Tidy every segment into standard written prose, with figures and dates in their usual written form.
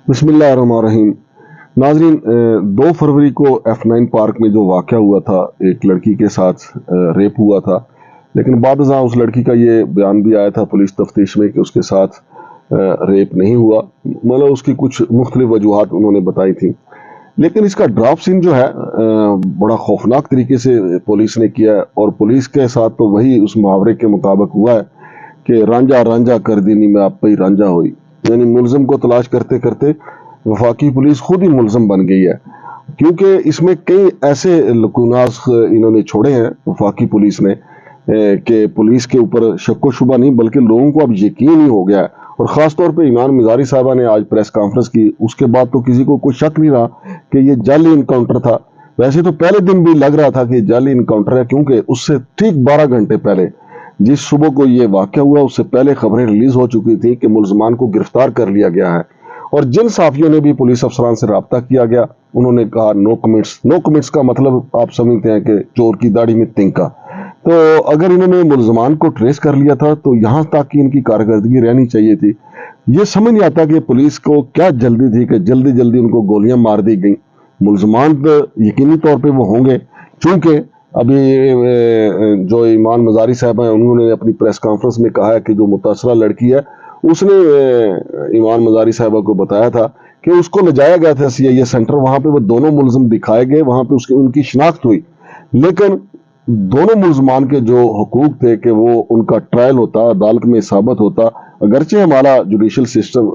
بسم اللہ الرحمن الرحیم۔ ناظرین، 2 فروری کو F9 پارک میں جو واقعہ ہوا تھا، ایک لڑکی کے ساتھ ریپ ہوا تھا، لیکن بعد ازاں اس لڑکی کا یہ بیان بھی آیا تھا پولیس تفتیش میں کہ اس کے ساتھ ریپ نہیں ہوا، مطلب اس کی کچھ مختلف وجوہات انہوں نے بتائی تھیں۔ لیکن اس کا ڈراپ سین جو ہے بڑا خوفناک طریقے سے پولیس نے کیا ہے، اور پولیس کے ساتھ تو وہی اس محاورے کے مطابق ہوا ہے کہ رانجھا رانجھا کر دینی میں آپ پہ ہی رانجھا ہوئی، یعنی ملزم کو تلاش کرتے کرتے وفاقی پولیس خود ہی ملزم بن گئی ہے، کیونکہ اس میں کئی ایسے لکوناس انہوں نے چھوڑے ہیں وفاقی پولیس نے کہ پولیس کے اوپر شک و شبہ نہیں بلکہ لوگوں کو اب یقین ہی ہو گیا ہے۔ اور خاص طور پہ ایمان مزاری صاحبہ نے آج پریس کانفرنس کی، اس کے بعد تو کسی کو کوئی شک نہیں رہا کہ یہ جعلی انکاؤنٹر تھا۔ ویسے تو پہلے دن بھی لگ رہا تھا کہ جعلی انکاؤنٹر ہے، کیونکہ اس سے ٹھیک 12 گھنٹے پہلے جس صبح کو یہ واقعہ ہوا اس سے پہلے خبریں ریلیز ہو چکی تھی کہ ملزمان کو گرفتار کر لیا گیا ہے، اور جن صحافیوں نے بھی پولیس افسران سے رابطہ کیا گیا انہوں نے کہا نو کمنٹس۔ نو کمنٹس کا مطلب آپ سمجھتے ہیں کہ چور کی داڑھی میں تنکا۔ تو اگر انہوں نے ملزمان کو ٹریس کر لیا تھا تو یہاں تک کی ان کی کارکردگی رہنی چاہیے تھی۔ یہ سمجھ نہیں آتا کہ پولیس کو کیا جلدی تھی کہ جلدی جلدی ان کو گولیاں مار دی گئیں۔ ملزمان تو یقینی طور پہ وہ ہوں گے، چونکہ ابھی جو ایمان مزاری صاحب ہیں انہوں نے اپنی پریس کانفرنس میں کہا ہے کہ جو متاثرہ لڑکی ہے اس نے ایمان مزاری صاحبہ کو بتایا تھا کہ اس کو لے جایا گیا تھا CIA سینٹر، وہاں پہ وہ دونوں ملزم دکھائے گئے، وہاں پہ ان کی شناخت ہوئی، لیکن دونوں ملزمان کے جو حقوق تھے کہ وہ ان کا ٹرائل ہوتا، عدالت میں ثابت ہوتا۔ اگرچہ ہمارا جوڈیشل سسٹم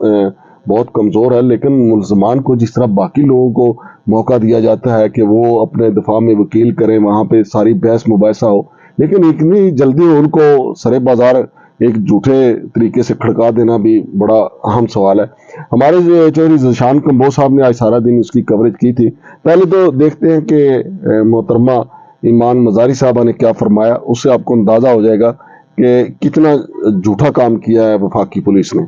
بہت کمزور ہے، لیکن ملزمان کو جس طرح باقی لوگوں کو موقع دیا جاتا ہے کہ وہ اپنے دفاع میں وکیل کریں، وہاں پہ ساری بحث مباحثہ ہو، لیکن اتنی جلدی ان کو سرے بازار ایک جھوٹے طریقے سے کھڑکا دینا بھی بڑا اہم سوال ہے۔ ہمارے چودھری ذیشان کمبوج صاحب نے آج سارا دن اس کی کوریج کی تھی۔ پہلے تو دیکھتے ہیں کہ محترمہ ایمان مزاری صاحبہ نے کیا فرمایا، اس سے آپ کو اندازہ ہو جائے گا کہ کتنا جھوٹا کام کیا ہے وفاقی پولیس نے۔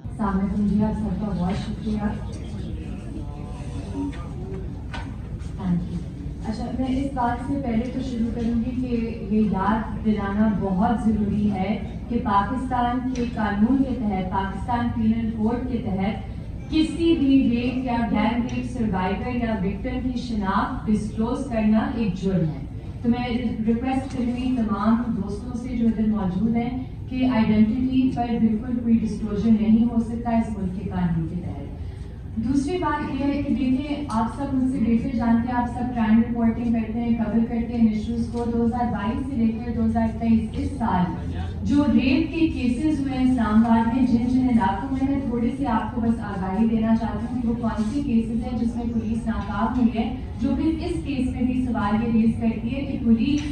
اچھا، میں اس بات سے پہلے تو شروع کروں گی کہ یہ یاد دلانا بہت ضروری ہے کہ پاکستان کے قانون کے تحت، پاکستان پینل کوڈ کے تحت کسی بھی ریپ یا گینگ ریپ سروائیور یا وکٹم کی شناخت ڈسکلوز کرنا ایک جرم ہے۔ تو میں ریکویسٹ کروں گی تمام دوستوں سے جو ادھر موجود ہیں کہ آئیڈینٹی پر بالکل کوئی ڈسکلوجر نہیں ہو سکتا اس ملک کے قانون کے تحت۔ دوسری بات یہ ہے کہ دیکھیں، آپ سب مجھ سے بہتر جانتے ہیں، آپ سب کرائم رپورٹنگ کرتے ہیں، کور کرتے ہیں ایشوز کو۔ 2022 سے لے کر 2023 اس سال جو ریپ کے کیسز ہوئے ہیں اسلام آباد میں، جن علاقوں میں تھوڑے سے آپ کو بس آگاہی دینا چاہتی ہوں کہ وہ کون سی کیسز ہیں جس میں پولیس ناکام ہوئی ہے، جو پھر اس کیس میں بھی سوال یہ ریز کرتی ہے کہ پولیس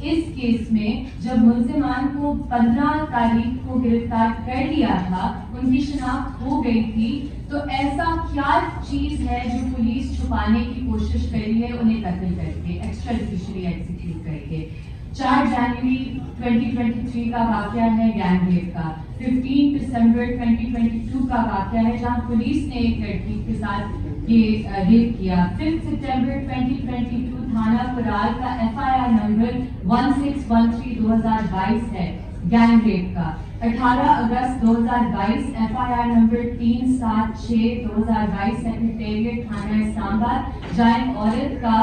اس کیس میں جب ملزمان کو 15 تاریخ کو گرفتار کر لیا تھا، ان کی شناخت ہو گئی تھی، تو ایسا کیا چیز ہے جو پولیس چھپانے کی کوشش کر رہی ہے انہیں قتل کر کے، ایکسٹرا جوڈیشلی ایگزیکیوٹ کر کے۔ 4 جنوری 2023 کا واقعہ ہے گینگ ریپ کا، 15 دسمبر 2022 کا واقعہ ہے جہاں پولیس نے ایک لڑکی کے ساتھ یہ ریپ کیا، 5 سپٹمبر 2022 تھانہ کرال کا FIR نمبر 1613 2022 ہے گینگ ریپ کا۔ 18 اگست 2022 FIR نمبر 376 2022 سیکریٹریٹ تھانہ اسلام آباد، جہاں ایک عورت کا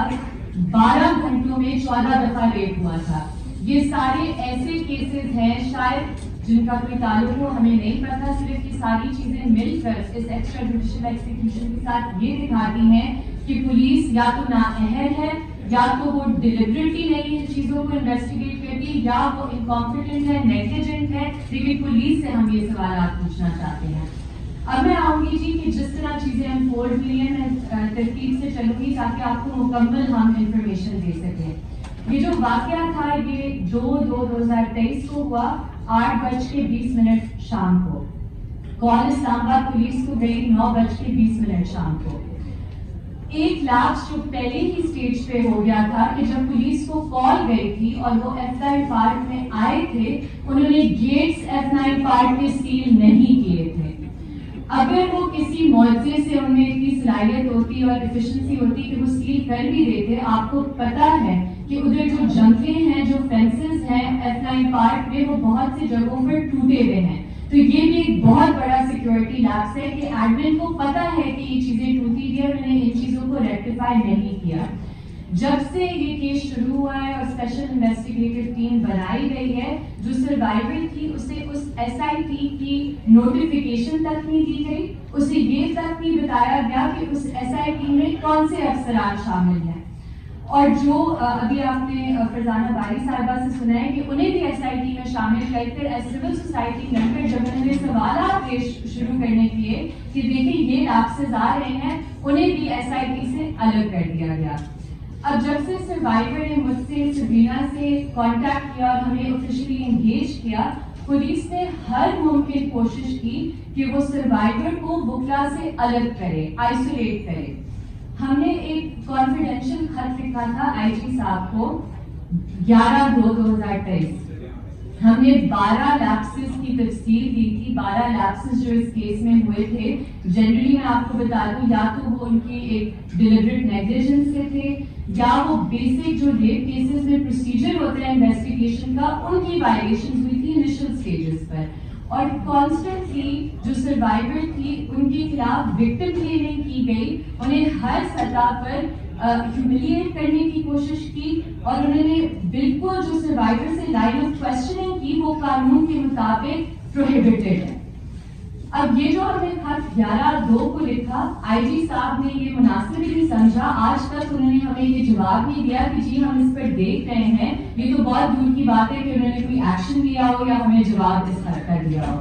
12 گھنٹوں میں 14 دفعہ ریپ ہوا تھا۔ یہ سارے ایسے کیسز ہیں شاید جن کا کوئی تعلق ہو، ہمیں نہیں پتا، صرف یہ ساری چیزیں مل کر اس ایکسٹرا جوڈیشل ایکزیکیوشن کے ساتھ یہ دکھاتی ہیں کہ پولیس یا تو نااہل ہے، یا تو وہ ڈیلیبریٹلی نہیں ان چیزوں کو انویسٹیگیٹ کرتی، یا وہ انکمپیٹنٹ ہے، نیگلیجنٹ ہے، لیکن پولیس سے ہم یہ سوالات پوچھنا چاہتے ہیں۔ اب میں آؤں گی جی کہ جس طرح چیزیں انفولڈ ہوئی ہیں میں ترتیب سے چلوں گی تاکہ آپ کو مکمل ہم انفارمیشن دے سکیں۔ یہ جو واقعہ تھا یہ 2/2/2023 کو ہوا، 8:20 شام کو۔ کال اسلام آباد پولیس کو گئی 9:20 شام کو۔ ایک لاپس جو پہلے ہی سٹیج پہ ہو گیا تھا کہ جب پولیس کو کال گئی تھی اور وہ F9 پارک میں آئے تھے، انہوں نے گیٹس F9 پارک کے سیل نہیں کیے تھے۔ اگر وہ کسی معجزے سے ان میں اتنی صلاحیت ہوتی اور ایفیشنسی ہوتی کہ وہ سیل کر بھی دیتے، آپ کو پتا ہے کہ ادھر جو جنگلیں ہیں، جو فینسز ہیں F9 پارک میں، وہ بہت سی جگہوں پر ٹوٹے ہوئے ہیں۔ تو یہ بھی ایک بہت بڑا سیکیورٹی لیپس ہے کہ ایڈمن کو پتا ہے کہ یہ چیزیں को रेक्टिफाई नहीं किया। जब से ये केस शुरू हुआ है और स्पेशल इन्वेस्टिगेटिव टीम बनाई गई है, जो सर्वाइवर थी उसे उस एसआईटी की नोटिफिकेशन तक नहीं दी गई, उसे ये तक नहीं बताया गया कि उस एसआईटी में कौन से अफसरान शामिल हैं। और जो अभी आपने फरजाना बारी साहिबा से सुना है कि उन्हें भी एसआईटी में शामिल करके सिविल सोसाइटी मेंबर जब उन्होंने सवाल पेश शुरू करने किए कि देखिए ये लैप्सेस आ रहे हैं, उन्हें भी एसआईटी से अलग कर दिया गया। अब जब से सर्वाइवर ने मुझसे सबरीना से कांटेक्ट किया और हमें ऑफिशियली एंगेज किया, पुलिस ने हर मुमकिन कोशिश की कि वो सर्वाइवर को बुकला से अलग करे, आइसोलेट करे। हमने एक कॉन्फिडेंशियल खत लिखा था आईजी साहब को 11/2/2023। हमने 12 लैप्सेस की तफसील दी थी, 12 लैप्सेस जो इस केस में हुए थे। जनरली मैं आपको बता दूं, या तो वो उनकी एक डिलिबरेट नेग्लिजेंस से थे, या वो बेसिक जो रेप केसेस में प्रोसीजर होता है इन्वेस्टिगेशन का, उनकी वायलेशन हुई थी इनिशियल स्टेजेस पर। और कॉन्स्टेंटली जो सर्वाइवर थी उनके खिलाफ विक्टिम क्लेमिंग की गई, उन्हें हर सतह पर ह्यूमिलिएट करने की कोशिश की, और उन्होंने बिल्कुल जो सर्वाइवर से लाइन ऑफ क्वेश्चनिंग की वो कानून के मुताबिक प्रोहिबिटेड है। अब ये जो हमने खत 11/2 को लिखा, आईजी साहब ने ये मुनासिब ही नहीं समझा, आज तक उन्होंने हमें ये जवाब नहीं दिया कि जी हम इस पर देख रहे हैं। ये तो बहुत दूर की बात है कि उन्होंने कोई एक्शन लिया हो या हमें जवाब इस हद कर दिया हो।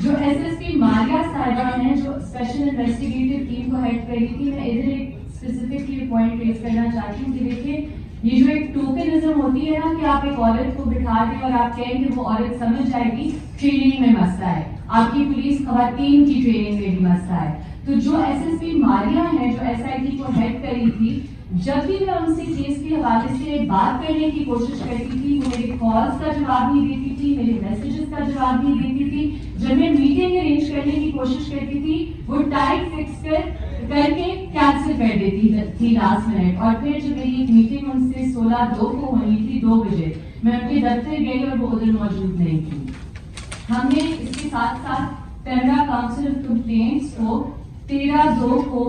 जो एसएसपी मारिया साहिबा हैं, जो स्पेशल इन्वेस्टिगेटिव टीम को हेड कर रही थी, मैं इधर एक स्पेसिफिकली पॉइंट रेज करना चाहती हूँ कि देखिए ये जो एक टोकनिज्म होती है ना कि आप एक औरत को बिठा दें और आप कहें कि वो औरत समझ जाएगी, ट्रेनिंग में मसला है, आपकी पुलिस खवातीन की ट्रेनिंग में भी मसला है। तो जो एसएसपी मारिया है, जो एसआईटी को हेड कर रही थी, जब भी मैं उनसे केस के हवाले से बात करने की कोशिश करती थी, वो मेरे कॉल्स का जवाब नहीं देती थी, मेरे मैसेजेस का जवाब नहीं देती थी। जब मैं मीटिंग अरेंज करने की कोशिश करती थी, वो टाइम फिक्स करके कैंसिल कर देती थी लास्ट मिनट। और फिर जब मेरी एक मीटिंग उनसे 16/2 को होनी थी 2 बजे, मैं उनके दफ्तर गई और वो उधर मौजूद नहीं थी। हमने इसके साथ साथ पेमरा काउंसिल ऑफ कंप्लेंट्स को 13/2 को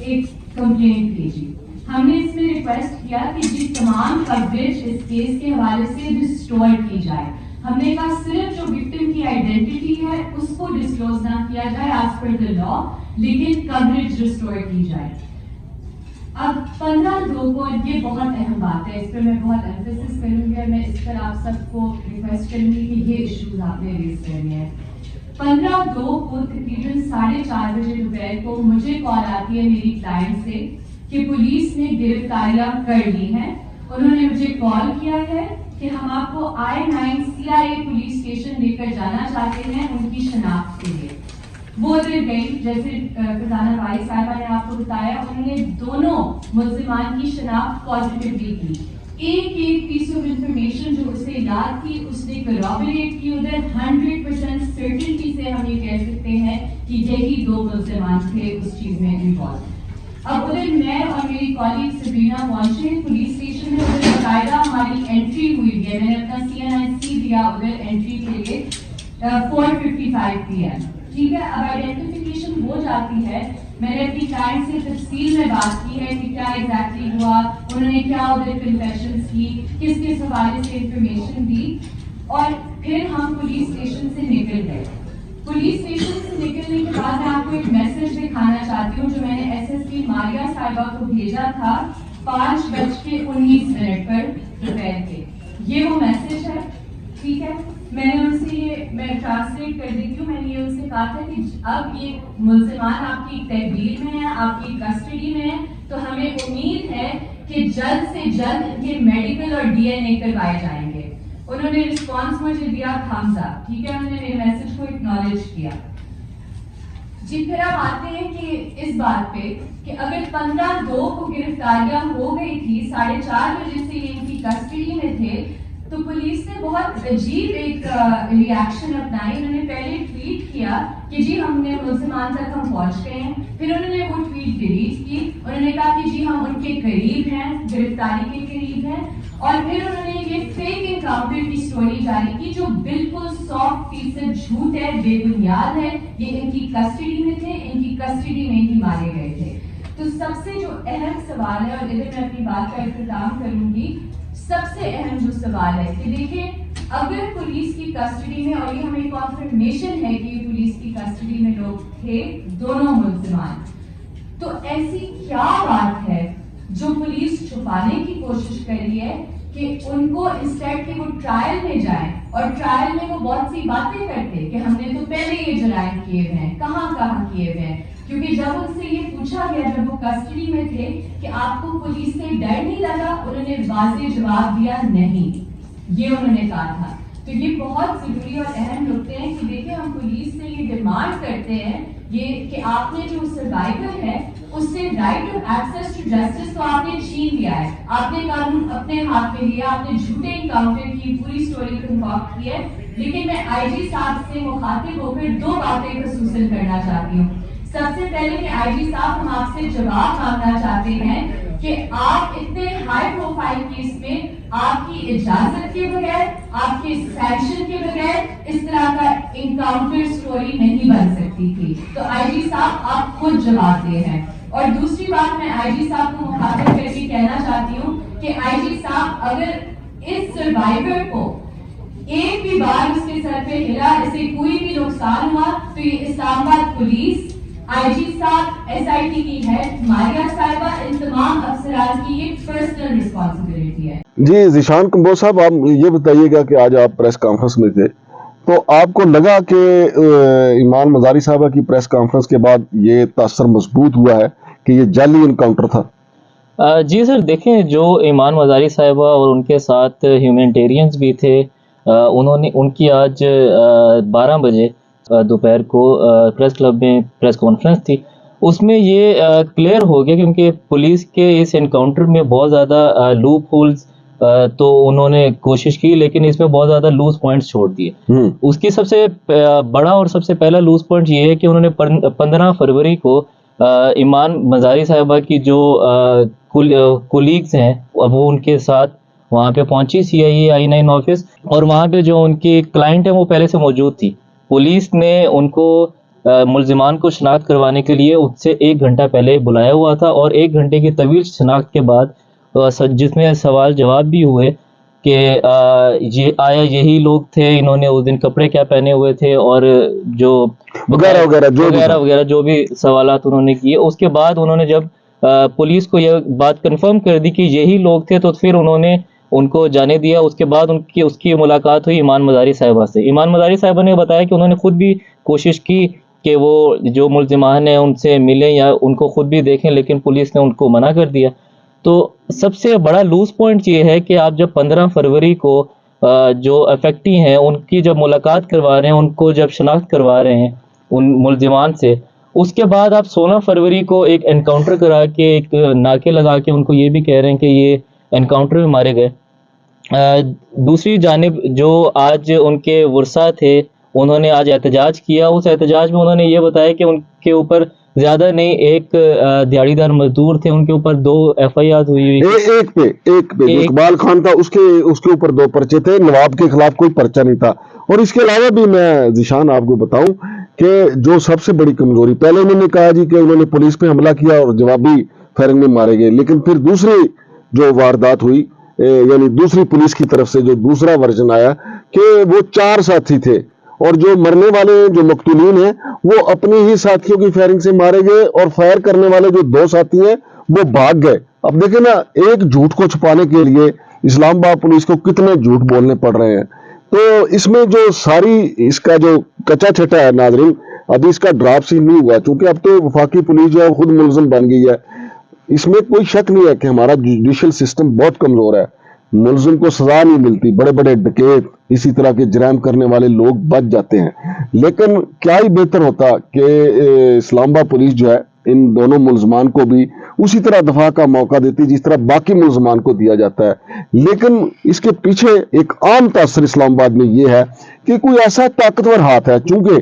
एक कंप्लेंट भेजी। हमने इसमें रिक्वेस्ट किया कि जी तमाम कवरेज इस केस के हवाले से रिस्टोर की जाए। हमने कहा सिर्फ जो विक्टिम की आइडेंटिटी है उसको डिस्क्लोज ना किया जाए एज पर द लॉ, लेकिन कवरेज रिस्टोर की जाए। अब 15/2 को, ये बहुत अहम बात है, इस पर मैं बहुत एम्फेसिस करूंगी और मैं इस पर आप सबको रिक्वेस्ट करूंगी कि ये इश्यूज आपने रेज करने हैं। 15/2 को तकरीबन 4:30 बजे दोपहर को मुझे कॉल आती है मेरी क्लाइंट से कि पुलिस ने गिरफ्तारियां कर ली हैं। उन्होंने मुझे कॉल किया है कि हम आपको I9 CIA पुलिस स्टेशन लेकर जाना चाहते हैं उनकी शनाख्त के लिए। वो उधर गई, जैसे फरजाना बारी साहिबा ने आपको बताया, उन्होंने दोनों मुल्जिमान की शनाख्त पॉजिटिवली की। एक पीस ऑफ इंफॉर्मेशन जो उसे याद थी उसने कोरॉबोरेट की उधर। 100% सर्टेनिटी से हम ये कह सकते हैं कि यही 2 मुल्जिमान थे उस चीज में इन्वॉल्व। अब उधर मैं और मेरी कॉलीग सबरीना पहुंचे पुलिस स्टेशन में। उधर बाकायदा हमारी एंट्री हुई है, मैंने अपना CNIC दिया उधर एंट्री के लिए 4:55 PM। ठीक है, अब आइडेंटिफिकेशन हो जाती है। मैंने अपनी क्लाइंट से तफसील में बात की है कि क्या एग्जैक्टली हुआ, उन्होंने क्या उधर कन्फेशंस की, किस किस हवाले से इंफॉर्मेशन दी, और फिर हम पुलिस स्टेशन से निकल गए। पुलिस स्टेशन से निकलने के बाद मैं आपको एक मैसेज दिखाना चाहती हूँ जो मैंने SSP मारिया साहिबा को भेजा था 5:19 पर दोपहर के। ये वो मैसेज है, ठीक है। मैंने उनसे मैं ट्रांसलेट कर देती हूँ। मैंने ये उनसे कहा था कि अब ये मुल्जिमान आपकी तहवील में है, आपकी कस्टडी में है, तो हमें उम्मीद है कि जल्द से जल्द इनके मेडिकल और DNA करवाए जाएंगे। उन्होंने रिस्पॉन्स मुझे दिया थम्स अप, ठीक है, उन्होंने मेरे मैसेज को एक्नॉलेज किया। जी फिर अब आते हैं कि इस बात पे कि अगर 15/2 को गिरफ्तारियां हो गई थी, 4:30 बजे से ये इनकी कस्टडी में थे, तो पुलिस ने बहुत अजीब एक रिएक्शन अपनाई। उन्होंने पहले ट्वीट किया कि जी हमने मुल्जिमान तक हम पहुंच गए हैं, फिर उन्होंने वो ट्वीट डिलीट की। उन्होंने कहा कि जी हम उनके करीब हैं, गिरफ्तारी के करीब हैं, और फिर उन्होंने ये फेक एनकाउंटर की स्टोरी जारी की जो बिल्कुल 100% झूठ है, बेबुनियाद है। ये इनकी कस्टडी में थे, इनकी कस्टडी में ही मारे गए थे। तो सबसे से जो अहम सवाल है, और इधर मैं अपनी बात का इख्तिताम करूंगी, सबसे अहम जो सवाल है कि देखिए, अगर पुलिस की कस्टडी में, और ये हमें कॉन्फर्मेशन है कि ये पुलिस की कस्टडी में लोग थे, दोनों मुल्जिमान, तो ऐसी क्या बात है जो पुलिस छुपाने की कोशिश कर रही है कि उनको इंस्टेड कि वो ट्रायल में जाएं, और ट्रायल में वो बहुत सी बातें करते कि हमने तो पहले ये जराइम किए हुए हैं, कहाँ कहाँ किए हुए हैं। क्योंकि जब उनसे ये पूछा गया, जब वो कस्टडी में थे, कि आपको पुलिस से डर नहीं लगा, उन्होंने वाज़ेह जवाब दिया नहीं, ये उन्होंने कहा था। तो ये बहुत जरूरी और अहम नुकते हैं कि देखिए, हम पुलिस से ये डिमांड करते हैं ये कि आपने जो सर्वाइवर है उससे right of access to justice तो आपने छीन लिया है, आपने कानून अपने हाथ में लिया, आपने झूठे इनकाउंटर की पूरी स्टोरी कंकॉक्ट की है। लेकिन मैं आईजी साहब से मुखातिब होकर दो बातें खसूसन करना चाहती हूँ। सबसे पहले कि आईजी साहब, हम आपसे जवाब मांगना चाहते हैं कि आप इतने हाई प्रोफाइल केस में आपकी इजाजत के बगैर, आपके सैंक्शन के बगैर इस तरह का इनकाउंटर स्टोरी नहीं बन सकती थी। तो आईजी साहब, आप खुद जवाब दे हैं। और दूसरी बात, मैं आईजी साहब को मुखातिब करके कहना चाहती हूँ कि आईजी साहब, अगर इस सर्वाइवर को एक भी बार उसके सर पे हिला, इसे कोई भी नुकसान हुआ, तो ये इस्लामाबाद पुलिस, आईजी साहब, एसआईटी की हेड मारिया साहिबा, इन तमाम अफसरान की ये पर्सनल रिस्पॉन्सिबिलिटी है। जी ज़ीशान कंबोज साहब, आप ये बताइएगा कि आज आप प्रेस कॉन्फ्रेंस में थे, तो आपको लगा कि ईमान मजारी साहबा की प्रेस कॉन्फ्रेंस के बाद ये तासर मजबूत हुआ है कि ये जाली इनकाउंटर था? जी सर, देखें, जो ईमान मजारी साहिबा और उनके साथ ह्यूमैनिटेरियंस भी थे, उन्होंने उनकी आज 12 बजे दोपहर को प्रेस क्लब में प्रेस कॉन्फ्रेंस थी। उसमें ये क्लियर हो गया क्योंकि पुलिस के इस एनकाउंटर में बहुत ज़्यादा लूप होल्स तो उन्होंने कोशिश की, लेकिन इसमें बहुत ज़्यादा लूज पॉइंट्स छोड़ दिए। उसकी सबसे बड़ा और सबसे पहला लूज पॉइंट ये है कि उन्होंने 15 फरवरी को ईमान मजारी साहिबा की जो कोलीग्स हैं, अब वो उनके साथ वहाँ पे पहुंची CIA I9 ऑफिस, और वहाँ पे जो उनकी क्लाइंट है वो पहले से मौजूद थी। पुलिस ने उनको मुल्जिमान को शनाख्त करवाने के लिए उससे 1 घंटा पहले बुलाया हुआ था, और 1 घंटे की तवील शनाख्त के बाद जिसमें सवाल जवाब भी हुए कि ये आया यही लोग थे, इन्होंने उस दिन कपड़े क्या पहने हुए थे, और जो वगैरह जो भी सवालात उन्होंने किए। उसके बाद उन्होंने जब पुलिस को यह बात कंफर्म कर दी कि यही लोग थे, तो फिर उन्होंने उनको जाने दिया। उसके बाद उसकी मुलाकात हुई ईमान मजारी साहिबा से। ईमान मजारी साहिबा ने बताया कि उन्होंने खुद भी कोशिश की कि वो जो मुल्जिमान हैं उनसे मिलें या उनको खुद भी देखें, लेकिन पुलिस ने उनको मना कर दिया। तो सबसे बड़ा लूज पॉइंट ये है कि आप जब 15 फरवरी को जो अफेक्टी हैं उनकी जब मुलाकात करवा रहे हैं, उनको जब शनाख्त करवा रहे हैं उन मुल्जिमान से, उसके बाद आप 16 फरवरी को एक एनकाउंटर करा के, एक नाके लगा के उनको ये भी कह रहे हैं कि ये एनकाउंटर में मारे गए। दूसरी जानिब जो आज उनके वर्सा थे, उन्होंने आज एहतजाज किया। उस एहतजाज में उन्होंने ये बताया कि उनके ऊपर ज्यादा नहीं, एक दिहाड़ीदार मजदूर थे, उनके ऊपर 2 FIR हुई। एक पे इकबाल खान था, उसके ऊपर 2 पर्चे थे, नवाब के खिलाफ कोई पर्चा नहीं था। और इसके अलावा भी मैं ज़ीशान आपको बताऊं कि जो सबसे बड़ी कमजोरी, पहले उन्होंने कहा जी कि उन्होंने पुलिस पे हमला किया और जवाबी फायरिंग में मारे गए, लेकिन फिर दूसरी जो वारदात हुई, यानी दूसरी पुलिस की तरफ से जो दूसरा वर्जन आया कि वो 4 साथी थे, और जो मरने वाले जो मकतूलीन हैं वो अपने ही साथियों की फायरिंग से मारे गए, और फायर करने वाले जो 2 साथी हैं वो भाग गए। अब देखें ना, एक झूठ को छुपाने के लिए इस्लामाबाद पुलिस को कितने झूठ बोलने पड़ रहे हैं। तो इसमें जो सारी इसका जो कच्चा छटा है नाजरीन, अभी इसका ड्राफ्ट सीन नहीं हुआ, चूंकि अब तो वफाकी पुलिस जो है खुद मुलजिम बन गई है। इसमें कोई शक नहीं है कि हमारा जुडिशियल सिस्टम बहुत कमजोर है, मुलजिम को सजा नहीं मिलती, बड़े बड़े डकैत, इसी तरह के जराइम करने वाले लोग बच जाते हैं। लेकिन क्या ही बेहतर होता कि इस्लामाबाद पुलिस जो है इन दोनों मुलजमान को भी उसी तरह दफा का मौका देती जिस तरह बाकी मुलजमान को दिया जाता है। लेकिन इसके पीछे एक आम तासर इस्लामाबाद में ये है कि कोई ऐसा ताकतवर हाथ है, चूंकि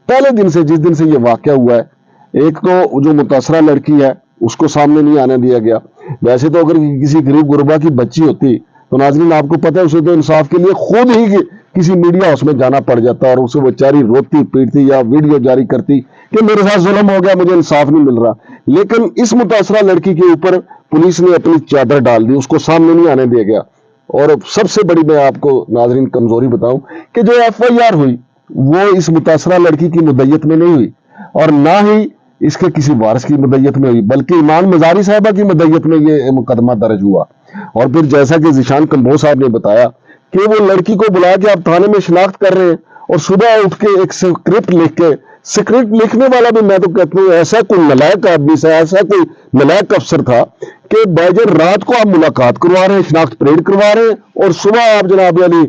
पहले दिन से, जिस दिन से ये वाकया हुआ है, एक तो जो मुतासरा लड़की है उसको सामने नहीं आने दिया गया। वैसे तो अगर किसी गरीब गुरबा की बच्ची होती तो नाज़रीन आपको पता है उसे तो इंसाफ के लिए खुद ही किसी मीडिया हाउस में जाना पड़ जाता और उसे बेचारी रोती पीटती या वीडियो जारी करती कि मेरे साथ जुल्म हो गया, मुझे इंसाफ नहीं मिल रहा। लेकिन इस मुतासरा लड़की के ऊपर पुलिस ने अपनी चादर डाल दी, उसको सामने नहीं आने दिया गया। और सबसे बड़ी मैं आपको नाजरीन कमजोरी बताऊं कि जो FIR हुई वो इस मुतासरा लड़की की मुद्दत में नहीं हुई और ना ही इसके किसी वारिस की मुद्दत में हुई, बल्कि ईमान मजारी साहिबा की मुद्दत में ये मुकदमा दर्ज हुआ। और फिर जैसा कि ज़ीशान कंबोज साहब ने बताया कि वो लड़की को बुला के आप थाने में शिनाख्त कर रहे हैं और सुबह उठ के एक स्क्रिप्ट लिख के, स्क्रिप्ट लिखने वाला भी मैं तो कहता हूँ ऐसा कोई नलायक आदमी था, ऐसा कोई नलायक अफसर था कि बाइजन रात को आप मुलाकात करवा रहे हैं, शिनाख्त परेड करवा रहे हैं और सुबह आप जनाब अली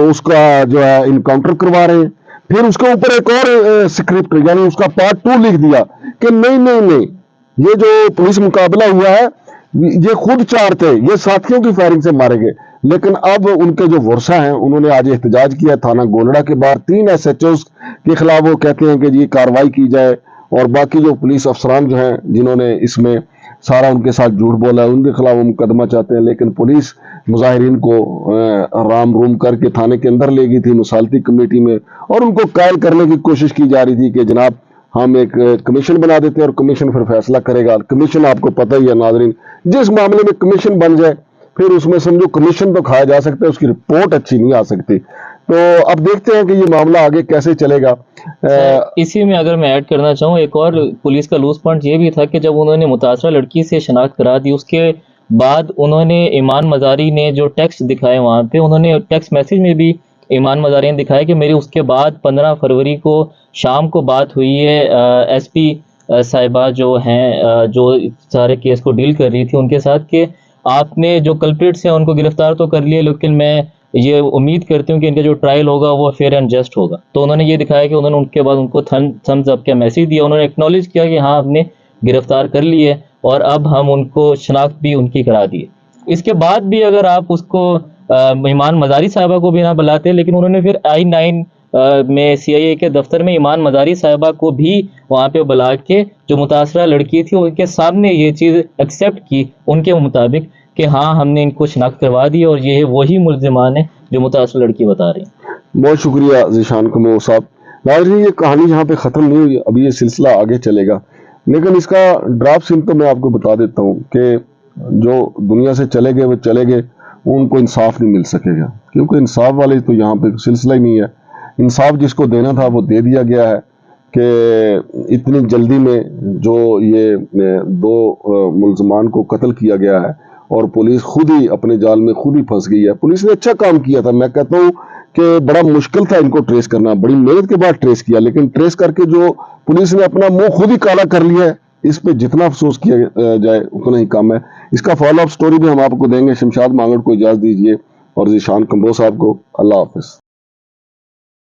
उसका जो है इनकाउंटर करवा रहे हैं। फिर उसके ऊपर एक और स्क्रिप्ट यानी उसका पार्ट 2 लिख दिया कि नहीं, ये जो पुलिस मुकाबला हुआ है ये खुद चार थे, ये साथियों की फायरिंग से मारे गए। लेकिन अब उनके जो वर्षा हैं उन्होंने आज एहतजाज किया थाना गोलड़ा के बाहर 3 SHOs के खिलाफ। वो कहते हैं कि जी कार्रवाई की जाए और बाकी जो पुलिस अफसरान जो हैं जिन्होंने इसमें सारा उनके साथ झूठ बोला है उनके खिलाफ वो मुकदमा चाहते हैं। लेकिन पुलिस मुजाहिरीन को राम रूम करके थाने के अंदर ले गई थी मुसालती कमेटी में और उनको कायल करने की कोशिश की जा रही थी कि जनाब हम एक कमीशन बना देते हैं और कमीशन फिर फैसला करेगा। कमीशन आपको पता ही है नाजरीन, जिस मामले में कमीशन बन जाए फिर उसमें समझो कमीशन तो खाया जा सकता है, उसकी रिपोर्ट अच्छी नहीं आ सकती। तो अब देखते हैं कि ये मामला आगे कैसे चलेगा। इसी में अगर मैं ऐड करना चाहूँ, एक और पुलिस का लूज पॉइंट ये भी था कि जब उन्होंने मुतासरा लड़की से शनाख्त करा दी उसके बाद उन्होंने ईमान मजारी ने जो टेक्स्ट दिखाए वहाँ पे, उन्होंने टेक्स्ट मैसेज में भी ईमान मजारी ने दिखाया कि मेरी उसके बाद 15 फरवरी को शाम को बात हुई है SP साहिबा जो हैं जो सारे केस को डील कर रही थी उनके साथ कि आपने जो कल्प्रिट्स हैं उनको गिरफ्तार तो कर लिए लेकिन मैं ये उम्मीद करती हूँ कि इनका जो ट्रायल होगा वो फेयर एंड जस्ट होगा। तो उन्होंने ये दिखाया कि उन्होंने उनके बाद उनको थम्स अप का मैसेज दिया, उन्होंने एक्नॉलेज किया कि हाँ हमने गिरफ्तार कर ली है और अब हम उनको शनाख्त भी उनकी करा दी है। इसके बाद भी अगर आप उसको ईमान मजारी साहिबा को भी ना बुलाते, लेकिन उन्होंने फिर I9 में CIA के दफ्तर में ईमान मजारी साहिबा को भी वहाँ पे बुला के जो मुतासरा लड़की थी उनके सामने ये चीज़ एक्सेप्ट की उनके मुताबिक कि हाँ हमने इनको शनाख्त करवा दी और ये वही मुल्जिमान है जो मुतासरा लड़की बता रही है। बहुत शुक्रिया ज़ीशान कंबोज साहब। नाज़रीन ये कहानी यहाँ पे ख़त्म नहीं हुई, अभी ये सिलसिला आगे चलेगा, लेकिन इसका ड्राफ्ट सीन तो मैं आपको बता देता हूँ कि जो दुनिया से चले गए वो चले गए, उनको इंसाफ नहीं मिल सकेगा क्योंकि इंसाफ वाले तो यहाँ पे सिलसिला ही नहीं है। इंसाफ जिसको देना था वो दे दिया गया है कि इतनी जल्दी में जो ये 2 मुल्ज़मान को कत्ल किया गया है और पुलिस खुद ही अपने जाल में खुद ही फंस गई है। पुलिस ने अच्छा काम किया था, मैं कहता हूँ कि बड़ा मुश्किल था इनको ट्रेस करना, बड़ी मेहनत के बाद ट्रेस किया, लेकिन ट्रेस करके जो पुलिस ने अपना मुंह खुद ही काला कर लिया है इस पे जितना अफसोस किया जाए उतना ही कम है। इसका फॉलो अप स्टोरी भी हम आपको देंगे। शमशाद मांगड़ को इजाज़त दीजिए और ज़ीशान कंबोज साहब को अल्लाह हाफिज़।